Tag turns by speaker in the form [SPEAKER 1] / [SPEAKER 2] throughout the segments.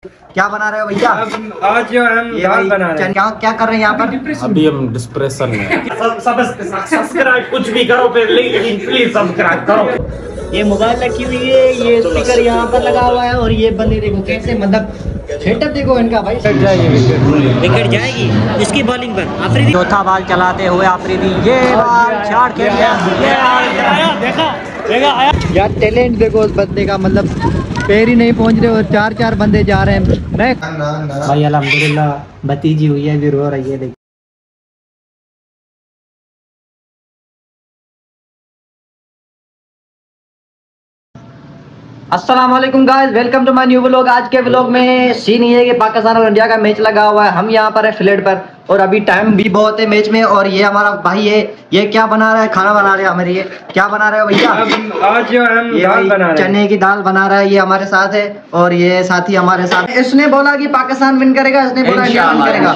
[SPEAKER 1] क्या बना रहे हो भैया?
[SPEAKER 2] आज जो हम दाल बना रहे हैं।
[SPEAKER 1] क्या कर रहे हैं यहाँ पर?
[SPEAKER 3] अभी हम डिस्प्रेशन में।
[SPEAKER 2] सब्सक्राइब कुछ भी करो लेकिन प्लीज सब्सक्राइब करो।
[SPEAKER 1] ये मोबाइल रखी हुई है, ये स्पीकर यहाँ पर लगा हुआ है और ये बंदे देखो कैसे मतलब सेटअप देखो इनका भाई। विकेट जाएगी इसकी बॉलिंग पर। आफरीदी चौथा बॉल चलाते हुए आफरीदी ये बॉल छाड़ के देखा यार टैलेंट देखो उस बंदे का, मतलब पैर ही नहीं पहुंच रहे और चार बंदे जा रहे हैं। मैं भाई अल्हम्दुलिल्लाह भतीजी हुई है, भी रो रही है। देखिए अस्सलाम वालेकुम guys, welcome to my new vlog. आज के व्लॉग में सीन ये है कि पाकिस्तान और इंडिया का मैच लगा हुआ है। हम यहाँ पर है फ्लैट पर और अभी टाइम भी बहुत है मैच में। और ये हमारा भाई है, ये क्या बना रहा है? खाना बना रहे हैं हमारे। ये क्या बना रहे हो भैया?
[SPEAKER 2] आज जो हम दाल बना रहे हैं,
[SPEAKER 1] चने की दाल बना रहा है। ये हमारे साथ है और ये साथी हमारे साथ। इसने बोला कि पाकिस्तान विन करेगा, इसने बोला इंडिया विन करेगा।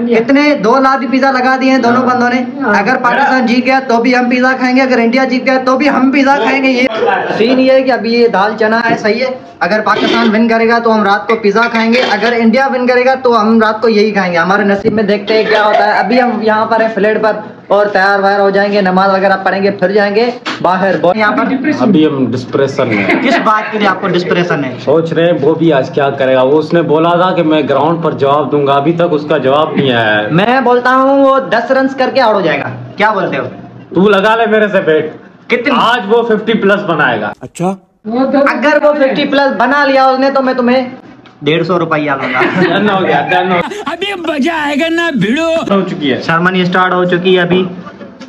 [SPEAKER 1] कितने 2 लाख पिज्जा लगा दिए हैं दोनों बंदों ने। अगर पाकिस्तान जीत गया तो भी हम पिज्जा खाएंगे, अगर इंडिया जीत गया तो भी हम पिज्जा खाएंगे। ये सीन ये है कि अभी ये दाल चना है, सही है। अगर पाकिस्तान विन करेगा तो हम रात को पिज्जा खाएंगे, अगर इंडिया विन करेगा तो हम रात को यही खाएंगे। हमारे नसीब में देखते हैं क्या होता है। अभी हम यहाँ पर है फ्लैट पर और तैयार वायर हो जाएंगे, नमाज वगैरह पढ़ेंगे, फिर जाएंगे बाहर। यहाँ पर
[SPEAKER 3] अभी हम डिस्प्रेशन में।
[SPEAKER 1] किस बात के लिए आपको डिस्प्रेशन है?
[SPEAKER 3] सोच रहे हैं वो भी आज क्या करेगा। वो उसने बोला था कि मैं ग्राउंड पर जवाब दूंगा, अभी तक उसका जवाब नहीं आया है।
[SPEAKER 1] मैं बोलता हूँ वो 10 रन करके आउट हो जाएगा। क्या बोलते हो?
[SPEAKER 3] तू लगा ले मेरे से बेट।
[SPEAKER 1] कितनी?
[SPEAKER 3] आज वो 50+ बनाएगा।
[SPEAKER 2] अच्छा
[SPEAKER 1] अगर वो 50+ बना लिया उसने तो मैं तुम्हें 150 रुपया दूंगा।
[SPEAKER 3] डन हो गया, डन हो।
[SPEAKER 4] अभी मजा आएगा ना भिड़ो।
[SPEAKER 3] हो चुकी है,
[SPEAKER 1] सेरेमनी स्टार्ट हो चुकी है। अभी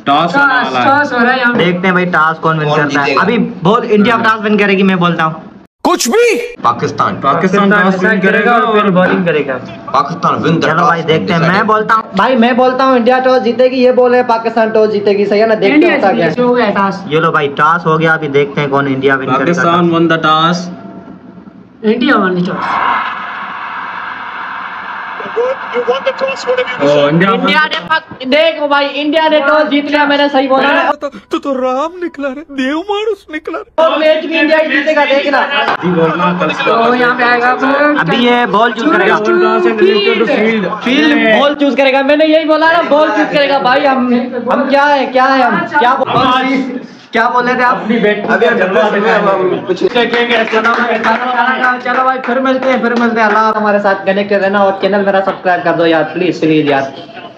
[SPEAKER 3] टॉस होने वाला है।
[SPEAKER 1] देखते हैं भाई टॉस कौन विन करता है। अभी बहुत इंडिया टॉस विन करेगी, मैं बोलता हूँ।
[SPEAKER 4] कुछ भी
[SPEAKER 3] पाकिस्तान टॉस विन करेगा और
[SPEAKER 1] बॉलिंग करेगा।
[SPEAKER 3] पाकिस्तान विन।
[SPEAKER 1] चलो भाई देखते हैं। मैं बोलता हूँ भाई, मैं बोलता हूँ इंडिया टॉस जीतेगी। ये बोल रहे पाकिस्तान टॉस जीतेगी, सही है ना? देखते हैं होता क्या। ये लो भाई टॉस हो गया, अभी देखते हैं कौन इंडिया विन करेगा।
[SPEAKER 3] Pakistan one the toss,
[SPEAKER 1] India one the toss. India ने देखो भाई, इंडिया ने टॉस जीत लिया। मैंने सही बोला ना?
[SPEAKER 4] तो राम निकला रे, देव मानुस निकला रे।
[SPEAKER 1] और मैच भी इंडिया जीतेगा, देखना। तो यहाँ पे आएगा अभी ये बॉल चूज करेगा, फील्ड बॉल चूज करेगा। मैंने यही बोला ना, बॉल चूज करेगा भाई। हम क्या है हम क्या बोले थे आप? चलो भाई फिर मिलते हैं। अल्लाह हमारे साथ कनेक्ट रहना और चैनल मेरा सब्सक्राइब कर दो यार, प्लीज यार।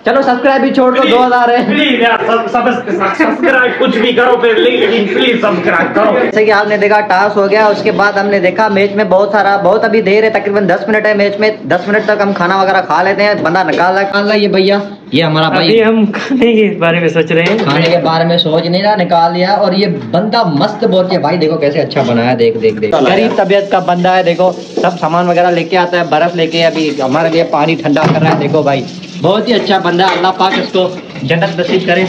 [SPEAKER 1] चलो सब्सक्राइब भी छोड़ दो, 2000 है।
[SPEAKER 2] प्लीज यार सब्सक्राइब कुछ भी करो लेकिन प्लीज सब्सक्राइब करो।
[SPEAKER 1] जैसे कि आपने देखा टॉस हो गया, उसके बाद हमने देखा मैच में बहुत अभी देर है, तकरीबन 10 मिनट है मैच में। 10 मिनट तक हम खाना वगैरह खा लेते हैं। बंदा निकाल रहा ये भैया, ये हमारा भाई।
[SPEAKER 2] अभी हम खाने के बारे में सोच रहे हैं,
[SPEAKER 1] खाने के बारे में सोच नहीं रहा, निकाल लिया। और ये बंदा मस्त बहुत है भाई, देखो कैसे अच्छा बनाया। देख गरीब तबीयत का बंदा है। देखो सब सामान वगैरह लेके आता है, बर्फ लेके अभी हमारे लिए पानी ठंडा कर रहा है। देखो भाई बहुत ही अच्छा बंदा है, अल्लाह पाक इसको जन्नत नसीब करे।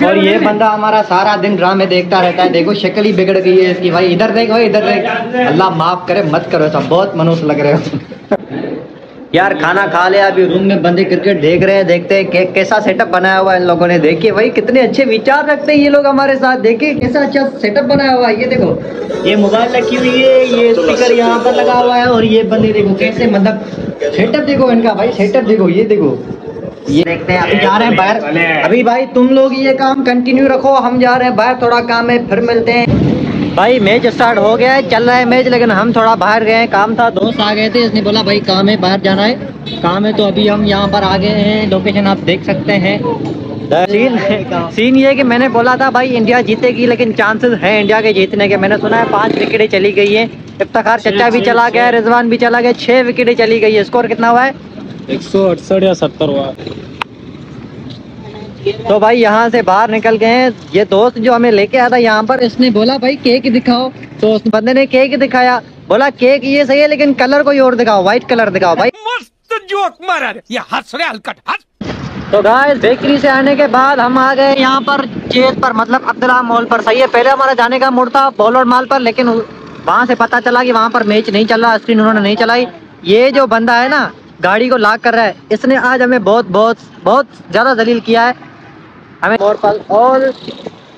[SPEAKER 1] और ये बंदा हमारा सारा दिन ड्रामे देखता रहता है। देखो शक्ल ही बिगड़ गई है इसकी भाई। इधर देख भाई, इधर देख। अल्लाह माफ करे, मत करो सब, बहुत मनुष्य लग रहे हो। यार खाना खा लिया, अभी रूम में बंदे क्रिकेट देख रहे हैं। देखते हैं कैसा सेटअप बनाया हुआ है इन लोगों ने। देखिए भाई कितने अच्छे विचार रखते हैं ये लोग हमारे साथ। देखिए कैसा अच्छा सेटअप बनाया हुआ है। ये देखो ये मोबाइल रखी हुई है, ये स्पीकर यहाँ पर लगा हुआ है और ये बंदे देखो कैसे मतलब सेटअप देखो इनका भाई। सेटअप देखो, ये देखो। ये देखते हैं अभी जा रहे हैं बाहर। अभी भाई तुम लोग ये काम कंटिन्यू रखो, हम जा रहे हैं बाहर, थोड़ा काम है, फिर मिलते हैं। भाई मैच स्टार्ट हो गया है, चल रहा है मैच, लेकिन हम थोड़ा बाहर गए हैं, काम था। दोस्त आ गए थे, इसने बोला भाई काम है, बाहर जाना है, काम है। तो अभी हम यहाँ पर आ गए हैं, लोकेशन आप देख सकते हैं। सीन ये कि मैंने बोला था भाई इंडिया जीतेगी, लेकिन चांसेस हैं इंडिया के जीतने के। मैंने सुना है 5 विकेटें चली गई है। इफ्तिखार चचा भी चला गया, रिजवान भी चला गया, 6 विकेटें चली गई है। स्कोर कितना हुआ है?
[SPEAKER 3] 168 या 70 हुआ।
[SPEAKER 1] तो भाई यहाँ से बाहर निकल गए हैं। ये दोस्त जो हमें लेके आया था यहाँ पर, इसने बोला भाई केक दिखाओ, तो उस बंदे ने केक दिखाया। बोला केक ये सही है लेकिन कलर कोई और दिखाओ, व्हाइट कलर दिखाओ भाई।
[SPEAKER 4] मस्त जोक मारा रे, ये हंस रहे हलकट हंस।
[SPEAKER 1] तो गाइस बेकरी से आने के बाद हम आ गए यहाँ पर चेत पर, मतलब अब्दुल्ला मॉल पर। सही है, पहले हमारा जाने का मूड था बॉलर मॉल पर, लेकिन वहाँ से पता चला कि वहाँ पर मैच नहीं चल रहा, स्क्रीन उन्होंने नहीं चलाई। ये जो बंदा है ना गाड़ी को लॉक कर रहा है, इसने आज हमें बहुत ज़्यादा जलील किया है। हमें और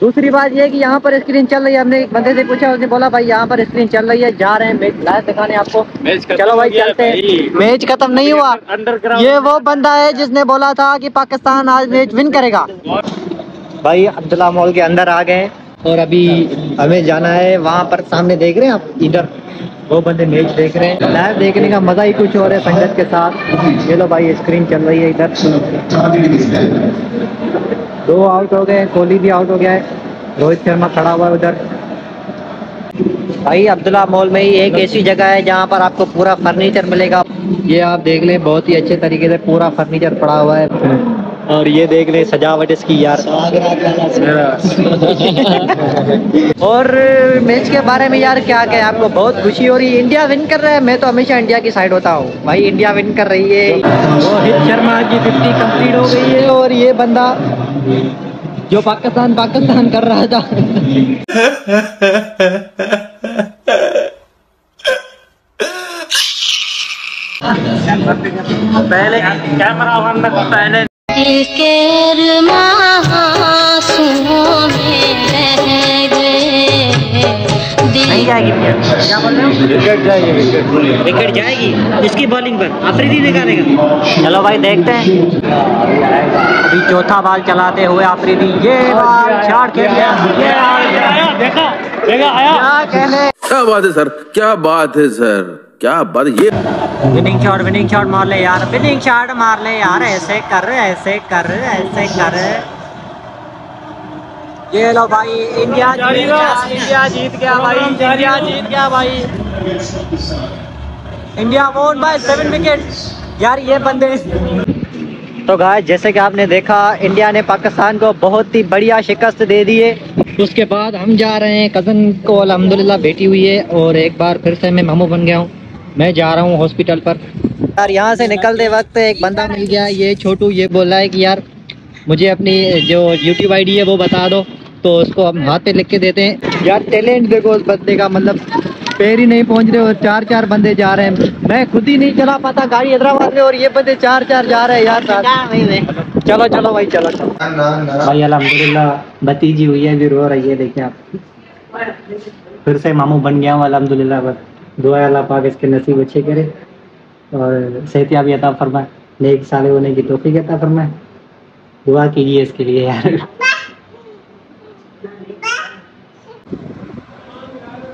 [SPEAKER 1] दूसरी बात ये है कि यहाँ पर स्क्रीन चल रही है। हमने एक बंदे से पूछा, उसने बोला भाई यहाँ पर स्क्रीन चल रही है, जा रहे हैं मैच लाइव दिखाने आपको। चलो भाई चलते हैं। मैच खत्म नहीं हुआ, ये वो बंदा है जिसने बोला था कि पाकिस्तान आज मैच विन करेगा। भाई अब्दुल्ला मॉल के अंदर आ गए और अभी हमें जाना है वहाँ पर। सामने देख रहे हैं आप, इधर वो बंदे मैच देख रहे हैं। लाइव देखने का मजा ही कुछ और है संगत के साथ। ये लो भाई स्क्रीन चल रही है इधर। 2 आउट हो गए, कोहली भी आउट हो गया है, रोहित शर्मा खड़ा हुआ है उधर। भाई अब्दुल्ला मॉल में ही एक ऐसी जगह है जहाँ पर आपको पूरा फर्नीचर मिलेगा। ये आप देख लें, बहुत ही अच्छे तरीके से पूरा फर्नीचर पड़ा हुआ है। और ये देख लें सजावट इसकी यार। और मैच के बारे में यार क्या कहें, आपको बहुत खुशी हो रही है। इंडिया विन कर रहा है, मैं तो हमेशा इंडिया की साइड होता हूँ भाई। इंडिया विन कर रही है, रोहित शर्मा की 50 कंप्लीट हो गई है। और ये बंदा जो पाकिस्तान कर रहा था
[SPEAKER 2] पहले कैमरा बंद पहले
[SPEAKER 1] नहीं जाएगी। क्या बोल रहे हो? विकेट जाएगी इसकी बॉलिंग पर, आफरीदी निकालेगा। चलो भाई देखते हैं। अभी चौथा बॉल चलाते हुए आफरीदी, ये बॉल शॉट खेल गया।
[SPEAKER 3] देखा आया।
[SPEAKER 5] क्या बात है सर, क्या बात है सर, क्या बात। ये
[SPEAKER 1] विनिंग शॉट मार ले यार, विनिंग शॉट मार ले यार। ऐसे कर ऐसे कर ऐसे कर। ये लो भाई इंडिया जीत गया भाई, इंडिया जीत गया भाई। इंडिया वॉन बाय 7 विकेट यार। ये बंदे तो गाइस जैसे कि आपने देखा, इंडिया ने पाकिस्तान को बहुत ही बढ़िया शिकस्त दे दी है। उसके बाद हम जा रहे हैं, कज़न को अल्हम्दुलिल्लाह बेटी हुई है और एक बार फिर से मैं मामू बन गया हूँ। मैं जा रहा हूँ हॉस्पिटल पर यार। यहाँ से निकलते वक्त एक बंदा मिल गया, ये छोटू। ये बोल रहा है कि यार मुझे अपनी जो YouTube ID है वो बता दो, तो उसको हम हाथ पे लिख के देते हैं। यार टैलेंट देखो उस बंदे का, मतलब पैर ही नहीं पहुंच रहे और 4 बंदे जा रहे हैं। मैं खुद ही नहीं चला पाता गाड़ी हैदराबाद में और ये बंदे 4 जा रहे हैं यार साथ। चलो भाई चलो भाई। अल्हम्दुलिल्लाह भतीजी हुई है, भी रो रही है। देखिए आप, फिर से मामू बन गया हूँ अल्हम्दुलिल्लाह। बस दुआ अल्लाह पाक इसके नसीब अच्छे करे और सेहतियाबी अता फरमाए, नेक साले होने की तौफीक अता फरमाए। दुआ कीजिए इसके लिए यार।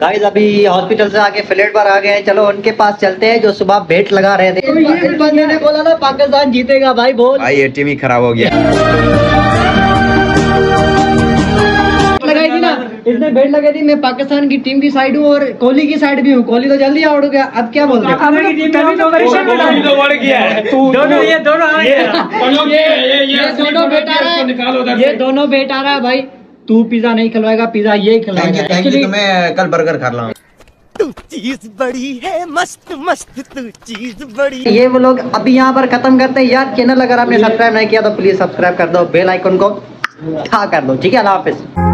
[SPEAKER 1] गाइस अभी हॉस्पिटल से आके फ्लैट पर आ गए हैं। चलो उनके पास चलते हैं जो सुबह बेट लगा रहे थे। इस बंदे ने बोला था पाकिस्तान जीतेगा भाई। बोल
[SPEAKER 6] भाई ये टीम ही खराब हो गया।
[SPEAKER 1] लगाई थी ना इसने, बेट लगाई थी। मैं पाकिस्तान की टीम की साइड हूँ और कोहली की साइड भी हूँ। कोहली तो जल्दी आउट हो गया। अब क्या बोल रहे ये दोनों बेट आ रहा है भाई। तू पिज्जा नहीं खिलवाएगा, पिज्जा ये खिलवाएगा।
[SPEAKER 6] तो मैं कल बर्गर खा रहा हूँ।
[SPEAKER 4] तू चीज बड़ी है, मस्त तू चीज बड़ी।
[SPEAKER 1] ये वो लोग अभी यहाँ पर खत्म करते हैं यार। चैनल अगर आपने सब्सक्राइब नहीं किया तो प्लीज सब्सक्राइब कर दो, बेल आइकन को था कर दो, ठीक है। अल्लाह हाफिज।